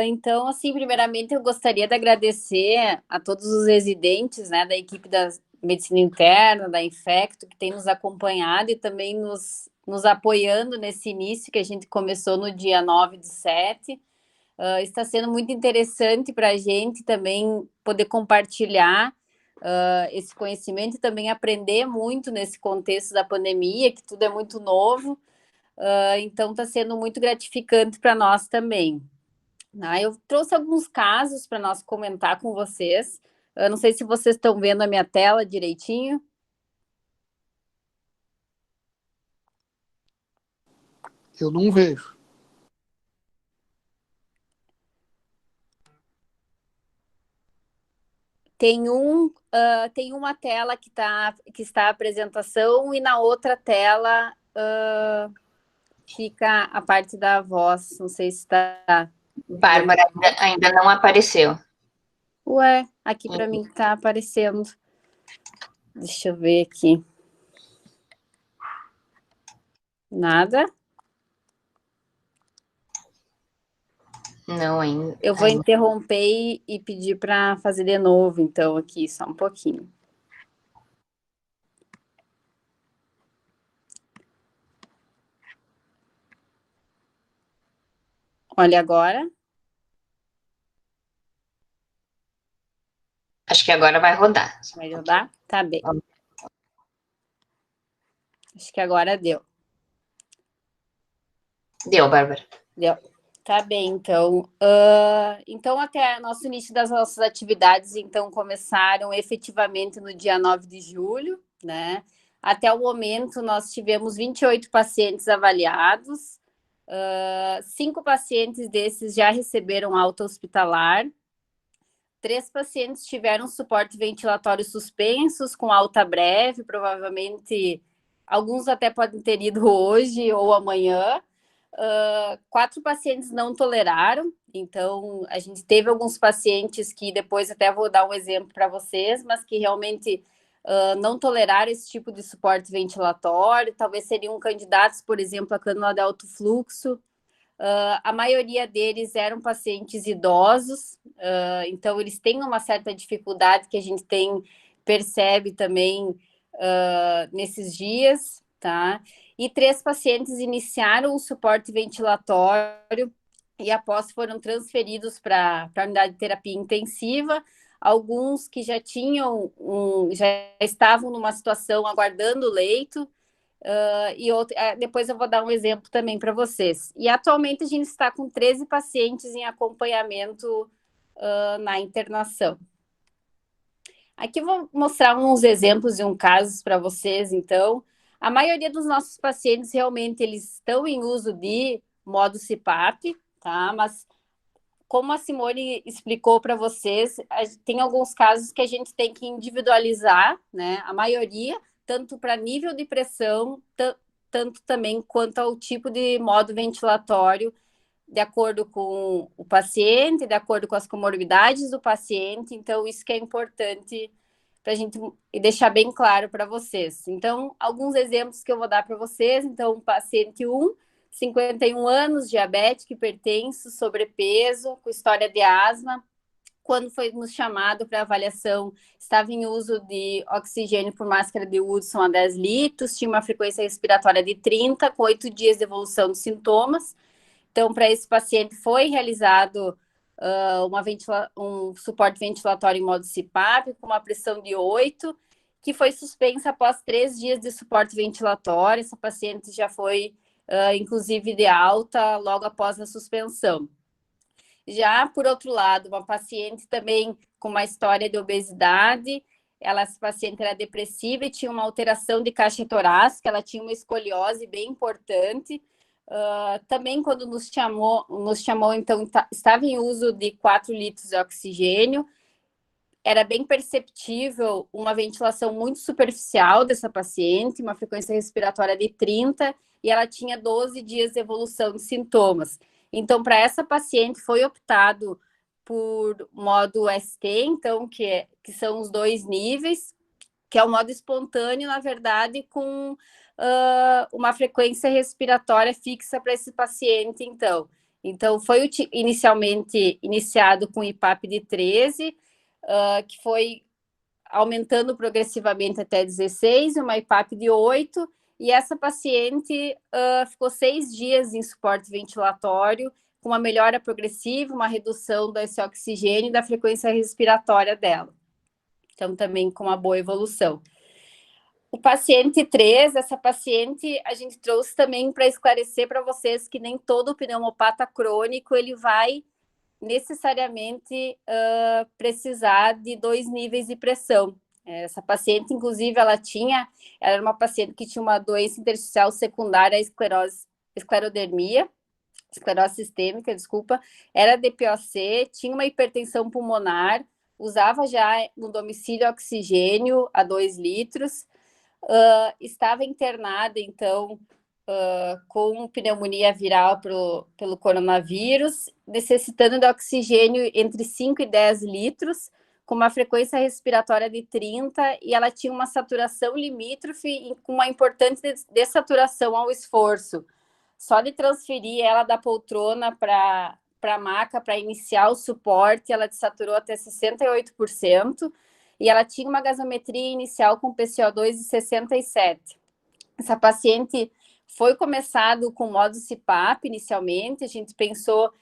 S2: Então, assim, primeiramente eu gostaria de agradecer a todos os residentes, né, da equipe da Medicina Interna, da Infecto, que tem nos acompanhado e também nos apoiando nesse início que a gente começou no dia 9/7. Está sendo muito interessante para a gente também poder compartilhar esse conhecimento e também aprender muito nesse contexto da pandemia, que tudo é muito novo. Então, está sendo muito gratificante para nós também. Eu trouxe alguns casos para nós comentar com vocês. Não sei se vocês estão vendo a minha tela direitinho.
S3: Eu não vejo.
S2: Tem uma tela que está a apresentação e na outra tela fica a parte da voz. Não sei se está...
S4: Bárbara ainda não apareceu.
S2: Ué, aqui para mim está aparecendo. Deixa eu ver aqui. Nada?
S4: Não ainda.
S2: Eu vou interromper e pedir para fazer de novo, então, aqui, só um pouquinho. Olha agora.
S4: Acho que agora vai rodar.
S2: Vai rodar? Tá bem. Acho que agora deu.
S4: Deu, Bárbara.
S2: Deu. Tá bem, então. Então, até nosso início das nossas atividades, então, começaram efetivamente no dia 9 de julho, né? Até o momento, nós tivemos 28 pacientes avaliados, 5 pacientes desses já receberam alta hospitalar, 3 pacientes tiveram suporte ventilatório suspensos com alta breve, provavelmente alguns até podem ter ido hoje ou amanhã. 4 pacientes não toleraram, então a gente teve alguns pacientes que depois até vou dar um exemplo para vocês, mas que realmente não toleraram esse tipo de suporte ventilatório, talvez seriam candidatos, por exemplo, a cânula de alto fluxo. A maioria deles eram pacientes idosos, então eles têm uma certa dificuldade que a gente percebe também nesses dias, tá? E 3 pacientes iniciaram o suporte ventilatório e após foram transferidos para a unidade de terapia intensiva, alguns que já estavam numa situação aguardando o leito, Depois eu vou dar um exemplo também para vocês. E atualmente a gente está com 13 pacientes em acompanhamento na internação. Aqui eu vou mostrar uns exemplos e casos para vocês, então. A maioria dos nossos pacientes realmente eles estão em uso de modo CPAP, tá? Mas como a Simone explicou para vocês, tem alguns casos que a gente tem que individualizar, né? A maioria, tanto para nível de pressão, tanto também quanto ao tipo de modo ventilatório, de acordo com o paciente, de acordo com as comorbidades do paciente. Então, isso que é importante para a gente deixar bem claro para vocês. Então, alguns exemplos que eu vou dar para vocês. Então, paciente 1, 51 anos, diabético, hipertenso, sobrepeso, com história de asma. Quando foi nos chamado para avaliação, estava em uso de oxigênio por máscara de Hudson a 10 litros, tinha uma frequência respiratória de 30, com 8 dias de evolução dos sintomas. Então, para esse paciente foi realizado um suporte ventilatório em modo CPAP, com uma pressão de 8, que foi suspensa após 3 dias de suporte ventilatório. Essa paciente já foi, inclusive, de alta logo após a suspensão. Já, por outro lado, uma paciente também com uma história de obesidade, essa paciente era depressiva e tinha uma alteração de caixa torácica, ela tinha uma escoliose bem importante. Também, quando nos chamou, então, estava em uso de 4 litros de oxigênio, era bem perceptível uma ventilação muito superficial dessa paciente, uma frequência respiratória de 30, e ela tinha 12 dias de evolução de sintomas. Então, para essa paciente, foi optado por modo ST, então, que são os 2 níveis, que é o modo espontâneo, na verdade, com uma frequência respiratória fixa para esse paciente, então. Então, foi inicialmente iniciado com IPAP de 13, que foi aumentando progressivamente até 16, uma IPAP de 8, e essa paciente ficou 6 dias em suporte ventilatório, com uma melhora progressiva, uma redução desse oxigênio e da frequência respiratória dela. Então, também com uma boa evolução. O paciente 3, essa paciente, a gente trouxe também para esclarecer para vocês que nem todo pneumopata crônico, ele vai necessariamente precisar de 2 níveis de pressão. Essa paciente, inclusive, ela era uma paciente que tinha uma doença intersticial secundária à esclerodermia, esclerose sistêmica, desculpa, era DPOC, tinha uma hipertensão pulmonar, usava já no domicílio oxigênio a 2 litros, estava internada, então, com pneumonia viral pelo coronavírus, necessitando de oxigênio entre 5 e 10 litros, com uma frequência respiratória de 30, e ela tinha uma saturação limítrofe com uma importante dessaturação ao esforço. Só de transferir ela da poltrona para a maca, para iniciar o suporte, ela desaturou até 68%, e ela tinha uma gasometria inicial com PCO2 de 67. Essa paciente foi começado com modo CPAP inicialmente, a gente pensou,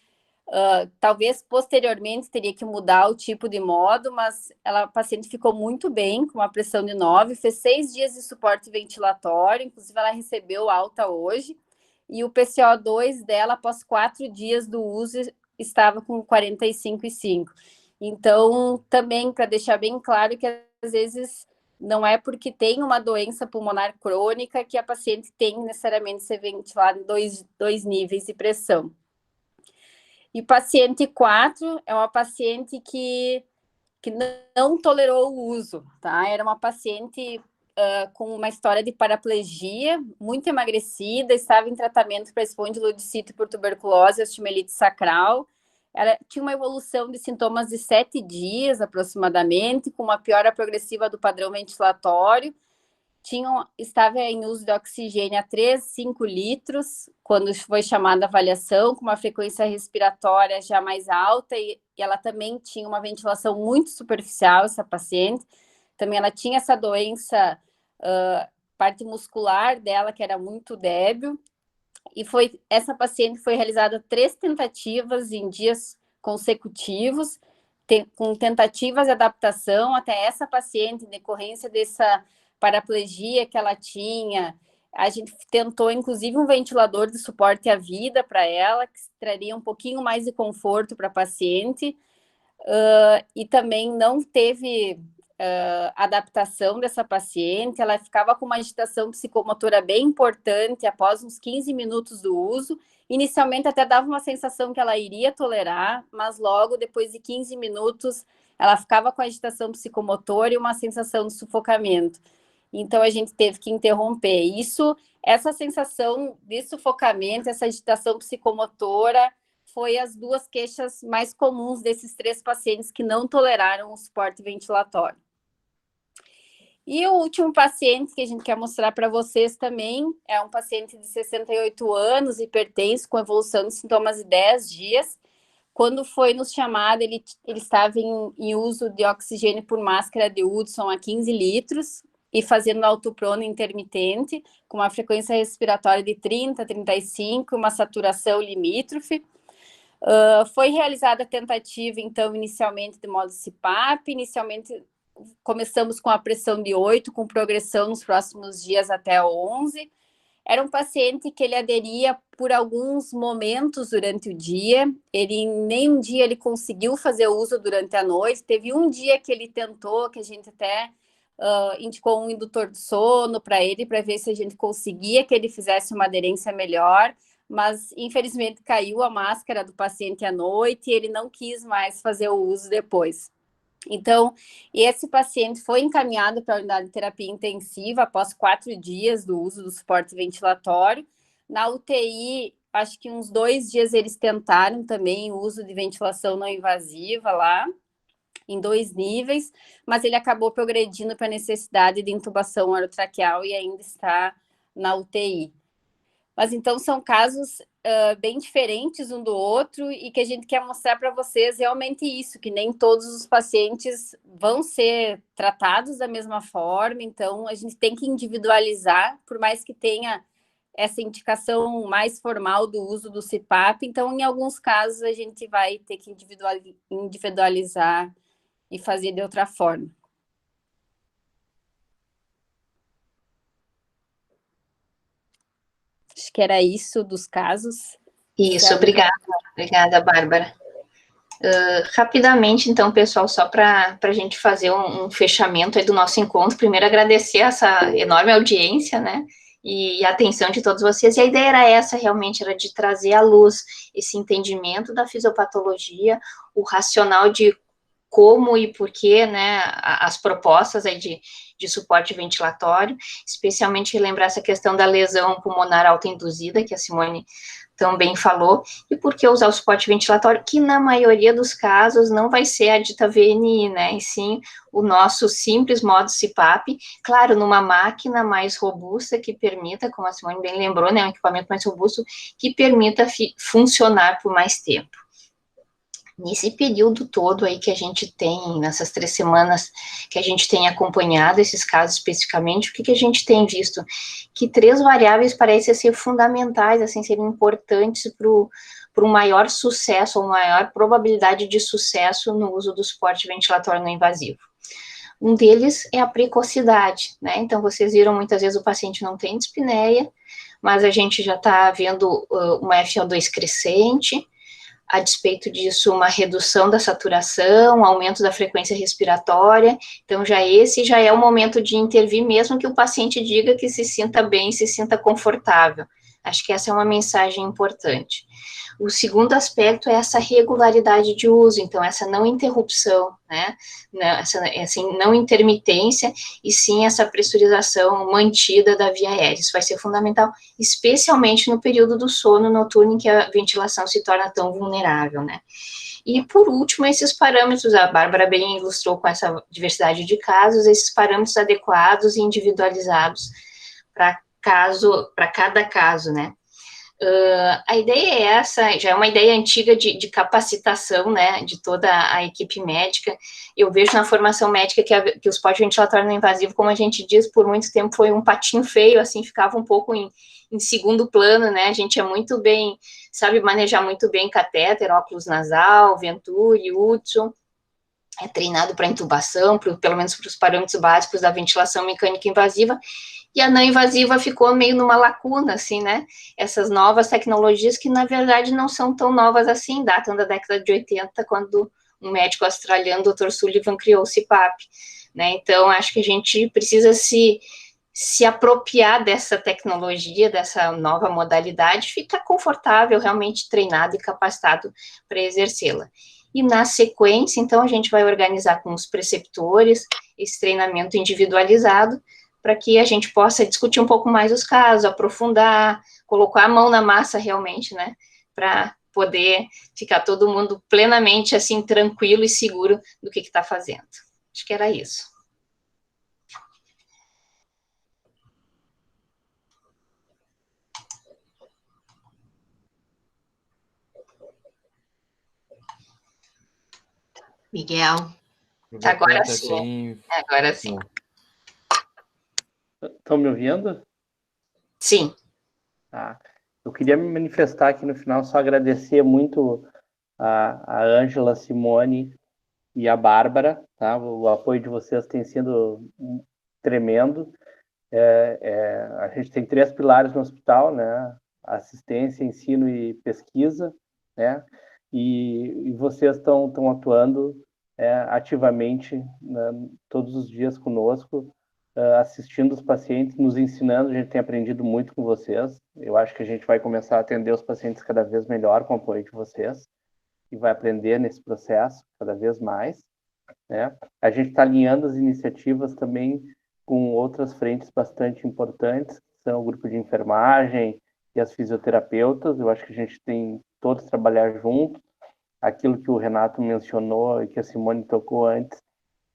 S2: talvez posteriormente teria que mudar o tipo de modo, mas a paciente ficou muito bem, com uma pressão de 9, fez 6 dias de suporte ventilatório, inclusive ela recebeu alta hoje, e o PCO2 dela, após 4 dias do uso, estava com 45,5. Então, também, para deixar bem claro que, às vezes, não é porque tem uma doença pulmonar crônica que a paciente tem necessariamente ser ventilada em 2 níveis de pressão. E paciente 4 é uma paciente que não tolerou o uso, tá? Era uma paciente com uma história de paraplegia, muito emagrecida, estava em tratamento para espondilodicite por tuberculose e osteomielite sacral. Ela tinha uma evolução de sintomas de 7 dias, aproximadamente, com uma piora progressiva do padrão ventilatório. Estava em uso de oxigênio a 3, 5 litros, quando foi chamada a avaliação, com uma frequência respiratória já mais alta, e ela também tinha uma ventilação muito superficial, essa paciente. Também ela tinha essa doença, parte muscular dela, que era muito débil, e essa paciente foi realizada 3 tentativas em dias consecutivos, com tentativas de adaptação até essa paciente, em decorrência dessa paraplegia que ela tinha, A gente tentou, inclusive, um ventilador de suporte à vida para ela, que traria um pouquinho mais de conforto para a paciente, e também não teve adaptação dessa paciente, ela ficava com uma agitação psicomotora bem importante após uns 15 minutos do uso. Inicialmente até dava uma sensação que ela iria tolerar, mas logo depois de 15 minutos ela ficava com agitação psicomotora e uma sensação de sufocamento. Então a gente teve que interromper. Essa sensação de sufocamento, essa agitação psicomotora, foi as 2 queixas mais comuns desses 3 pacientes que não toleraram o suporte ventilatório. E o último paciente que a gente quer mostrar para vocês também é um paciente de 68 anos, hipertenso, com evolução de sintomas de 10 dias. Quando foi nos chamado, ele estava em uso de oxigênio por máscara de Hudson a 15 litros e fazendo autoprono intermitente, com uma frequência respiratória de 30, 35, uma saturação limítrofe. Foi realizada a tentativa, então, inicialmente de modo CPAP. Inicialmente, começamos com a pressão de 8, com progressão nos próximos dias até 11. Era um paciente que ele aderia por alguns momentos durante o dia. Nem um dia ele conseguiu fazer uso durante a noite. Teve um dia que ele tentou, que a gente até indicou um indutor de sono para ele, para ver se a gente conseguia que ele fizesse uma aderência melhor. Mas, infelizmente, caiu a máscara do paciente à noite e ele não quis mais fazer o uso depois. Então, esse paciente foi encaminhado para a unidade de terapia intensiva após 4 dias do uso do suporte ventilatório. Na UTI, acho que uns 2 dias eles tentaram também o uso de ventilação não invasiva lá, em 2 níveis, mas ele acabou progredindo para a necessidade de intubação orotraqueal e ainda está na UTI. Mas, então, são casos bem diferentes um do outro e que a gente quer mostrar para vocês realmente isso, que nem todos os pacientes vão ser tratados da mesma forma, então a gente tem que individualizar, por mais que tenha essa indicação mais formal do uso do CPAP, então, em alguns casos, a gente vai ter que individualizar e fazer de outra forma. Acho que era isso dos casos.
S4: Isso, obrigada, Bárbara. Rapidamente, então, pessoal, só para a gente fazer um fechamento aí do nosso encontro, primeiro agradecer essa enorme audiência, né, e a atenção de todos vocês, e a ideia era essa, realmente, era de trazer à luz esse entendimento da fisiopatologia, o racional de como e por que, né, as propostas aí de suporte ventilatório, especialmente relembrar essa questão da lesão pulmonar autoinduzida, que a Simone também falou, e por que usar o suporte ventilatório, que na maioria dos casos não vai ser a dita VNI, né, e sim o nosso simples modo CPAP, claro, numa máquina mais robusta que permita, como a Simone bem lembrou, né, um equipamento mais robusto, que permita funcionar por mais tempo. Nesse período todo aí que a gente tem, nessas 3 semanas que a gente tem acompanhado esses casos especificamente, o que a gente tem visto? Que 3 variáveis parecem ser fundamentais, assim, serem importantes para um maior sucesso, ou maior probabilidade de sucesso no uso do suporte ventilatório não invasivo. Um deles é a precocidade, né? Então, vocês viram, muitas vezes o paciente não tem dispneia, mas a gente já está vendo uma FO2 crescente, a despeito disso, uma redução da saturação, aumento da frequência respiratória, então esse já é o momento de intervir, mesmo que o paciente diga que se sinta bem, se sinta confortável. Acho que essa é uma mensagem importante. O segundo aspecto é essa regularidade de uso, então essa não interrupção, né, essa não intermitência, e sim essa pressurização mantida da via aérea. Isso vai ser fundamental, especialmente no período do sono noturno, em que a ventilação se torna tão vulnerável, né. E, por último, esses parâmetros, a Bárbara bem ilustrou com essa diversidade de casos, esses parâmetros adequados e individualizados para cada caso, né. A ideia é essa, já é uma ideia antiga de capacitação, né, de toda a equipe médica. Eu vejo na formação médica que o suporte ventilatório não invasivo, como a gente diz, por muito tempo foi um patinho feio, assim, ficava um pouco em segundo plano, né, a gente é muito bem, sabe manejar muito bem catéter, óculos nasal, Venturi, Hudson, é treinado para intubação, pelo menos para os parâmetros básicos da ventilação mecânica invasiva, e a não invasiva ficou meio numa lacuna, assim, né? Essas novas tecnologias que, na verdade, não são tão novas assim, datam da década de 80, quando um médico australiano, Dr. Sullivan, criou o CPAP, né? Então, acho que a gente precisa se apropriar dessa tecnologia, dessa nova modalidade, ficar confortável, realmente treinado e capacitado para exercê-la. E na sequência, então, a gente vai organizar com os preceptores esse treinamento individualizado, para que a gente possa discutir um pouco mais os casos, aprofundar, colocar a mão na massa realmente, né, para poder ficar todo mundo plenamente, assim, tranquilo e seguro do que está fazendo. Acho que era isso.
S1: Miguel.
S4: Agora sim. Agora sim.
S5: Estão me ouvindo?
S4: Sim.
S5: Tá. Eu queria me manifestar aqui no final, só agradecer muito a Ângela, Simone e a Bárbara, tá? O apoio de vocês tem sido tremendo. A gente tem 3 pilares no hospital, né? Assistência, ensino e pesquisa, né? E vocês estão atuando ativamente, né, todos os dias conosco, assistindo os pacientes, nos ensinando. A gente tem aprendido muito com vocês. Eu acho que a gente vai começar a atender os pacientes cada vez melhor com o apoio de vocês e vai aprender nesse processo cada vez mais, né? A gente está alinhando as iniciativas também com outras frentes bastante importantes, que são o grupo de enfermagem e as fisioterapeutas. Eu acho que a gente tem todos trabalhar juntos. Aquilo que o Renato mencionou e que a Simone tocou antes,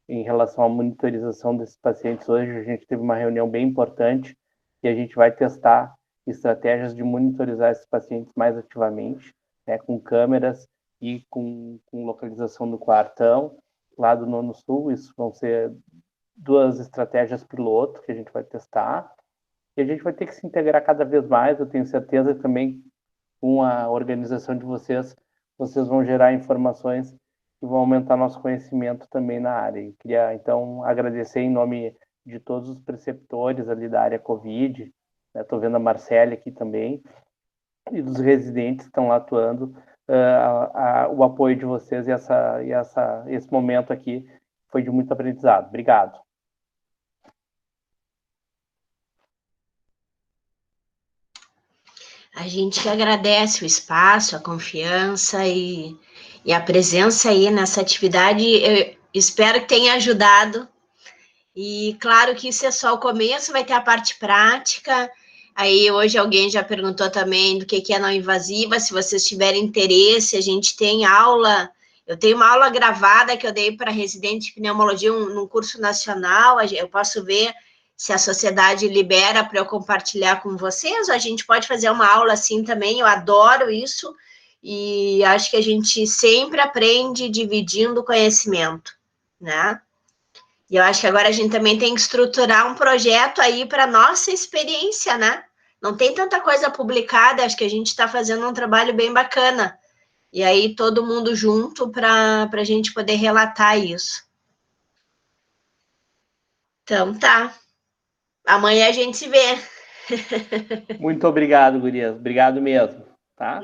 S5: em relação à monitorização desses pacientes, hoje a gente teve uma reunião bem importante e a gente vai testar estratégias de monitorizar esses pacientes mais ativamente, né, com câmeras e com localização do quartão, lá do Nono Sul. Isso vão ser 2 estratégias piloto que a gente vai testar, e a gente vai ter que se integrar cada vez mais. Eu tenho certeza que também com a organização de vocês vão gerar informações que vão aumentar nosso conhecimento também na área. E queria, então, agradecer em nome de todos os preceptores ali da área Covid, estou vendo a Marcele aqui também, e dos residentes que estão lá atuando, o apoio de vocês e esse momento aqui foi de muito aprendizado. Obrigado.
S1: A gente que agradece o espaço, a confiança e a presença aí nessa atividade. Eu espero que tenha ajudado. E claro que isso é só o começo, vai ter a parte prática. Aí hoje alguém já perguntou também do que é não invasiva. Se vocês tiverem interesse, a gente tem aula. Eu tenho uma aula gravada que eu dei para residente de pneumologia num curso nacional. Eu posso ver se a sociedade libera para eu compartilhar com vocês. A gente pode fazer uma aula assim também. Eu adoro isso. E acho que a gente sempre aprende dividindo o conhecimento, né? E eu acho que agora a gente também tem que estruturar um projeto aí para nossa experiência, né? Não tem tanta coisa publicada, acho que a gente está fazendo um trabalho bem bacana. E aí todo mundo junto para a gente poder relatar isso. Então tá. Amanhã a gente se vê.
S5: Muito obrigado, gurias. Obrigado mesmo, tá?